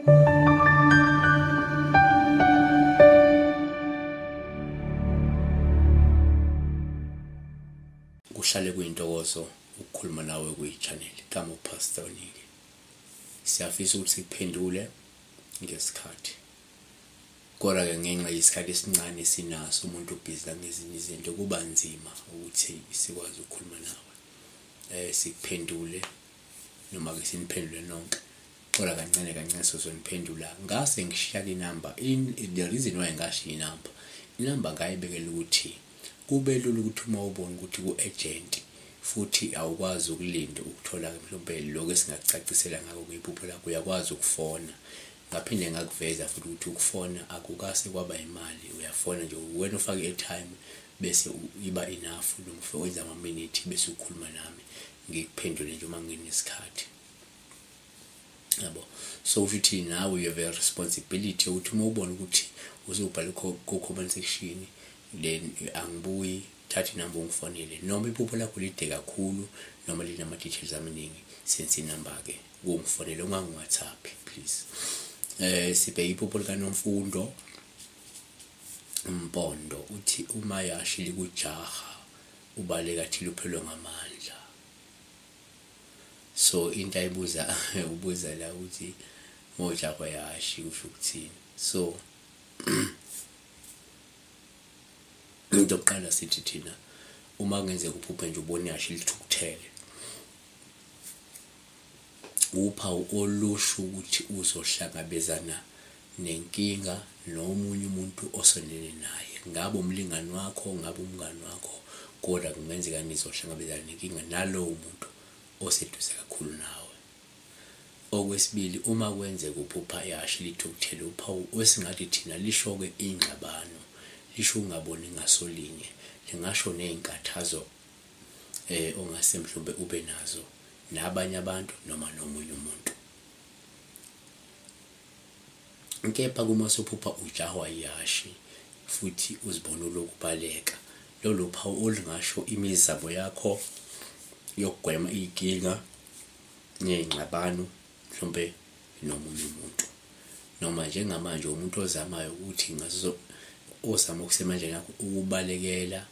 Kuhlale kuyintokozo ukukhuluma nawe kwi-channel kama uPastor WeNingi. Siyafisa ukuthi sikuphendule ngesikhathi. Kodwa ke ngenxa yesikhathi esincane sinaso umuntu ubhizi ngezinye izinto kuba nzima ukuthi sikwazi ukukhuluma nawe. Sikuphendule noma ke siniphendule nonke. Kodwa kancane sizoniphendula. Ngase ngishiya inamba the reason why ngashiya inamba. Inamba ngayibekela ukuthi kube lula ukuthi uma ubona ukuthi ku-agent futhi awukwazi ukulinda ukuthola mhlawumbe lokho esingakucacisela ngako kwiphupho lakho uyakwazi ukufona. Ngaphinde ngakuveza futhi ukuthi ukufona akukase kwaba imali, uyafona nje wena ufake i-airtime bese iba enough lo wenza ama-minute bese ukhuluma nami ngikuphendule nje uma nginesikhathi. Yabo, so uthi nawe you have a responsibility ukuthi uma ubona ukuthi uzobhala ku-comment section then angibuyi thatha inamba ungifonele noma iphupho lakho lide kakhulu noma linama details amaningi senze inamba ke ungifonele ungangi-WhatsApp please. Sibheke iphupho likaNomfundo Mpondo uthi uma iHhashi likujaha ubaleka thi luphelwe ngamandla. So into ayibuza ubuza la uthi mojaha iHhashi usho ukuthini. So into yokuqala sithi thina uma ngenzeka uphuphe nje ubona iHhashi lithukuthele, uphawu olusho ukuthi uzohlangabezana nenkinga nomunye umuntu osondelene naye, ngabe umlingani wakho ngabe umngani wakho, kodwa kungenzeka nizohlangabezana nenkinga nalowo muntu oseduze kakhulu nawe. Okwesibili, uma kwenzeka uphupha iHhashi lithukuthele, uphawu wesingathi thina lisho-ke ingxabano, lisho ungaboni ngasolinye, lingasho nezinkathazo ongase mhlawumbe ube nazo nabanye abantu noma nomunye umuntu. Kepha kuma sophupha ujahwa iHhashi futhi uzibona lokubaleka, lolo phawu olingasho imizamo yakho yokugwema inkinga nezingxabano mhlawumbe nomunye umuntu, noma njengamanje umuntu ozamayo ukuthi ozama ukusemandleni yakho ukubalekela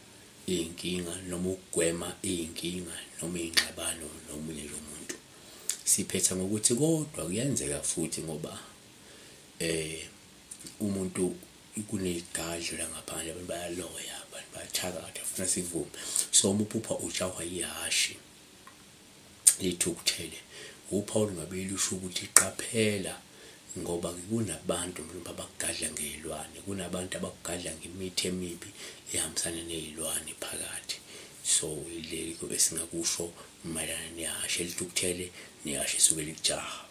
inkinga noma ukugwema inkinga noma izingxabano nomunye nje umuntu. Siphetha ngokuthi kodwa kuyenzeka futhi ngoba umuntu kunezigadlo la ngaphandle, abantu bayaloya, abantu bayathakatha afuna sivume. So uma uphupha ujahwa iHhashi lithukuthele, uphawu ngabe lusho ukuthi qaphela ngoba kunabantu mhlawumbe abakugadla ngezilwane, kunabantu abakugadla ngemithi emibi ehambisana nezilwane phakathi. So ileko esingakusho mayelana neHhashi lithukuthele neHhashi esuke likujaha.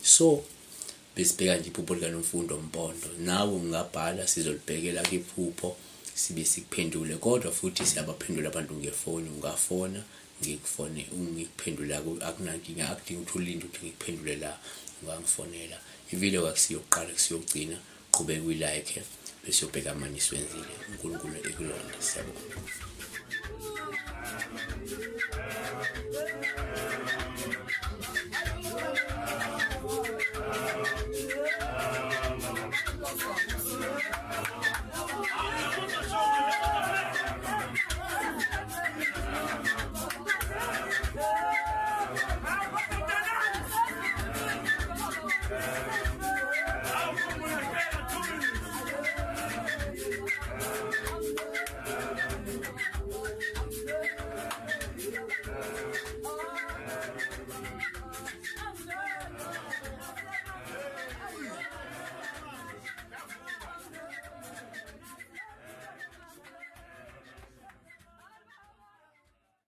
So besibheka nje iphupho likaNomfundo Mpondo, nawe ungabhala sizolibhekela kwiphupho sibe sikuphendule, kodwa futhi siyabaphendula abantu ngefoni. Ungafona ngikufone ungikuphendula, akunankinga, akudingi ukuthi ulinde ukuthi ngikuphendule la, ungangifonela. Ivideo akusiyoqala kusiyogcina, qhubeka uyi-like bese uyobheka amanye siwenzile. uNkulunkulu ekulonda. Siyabonga.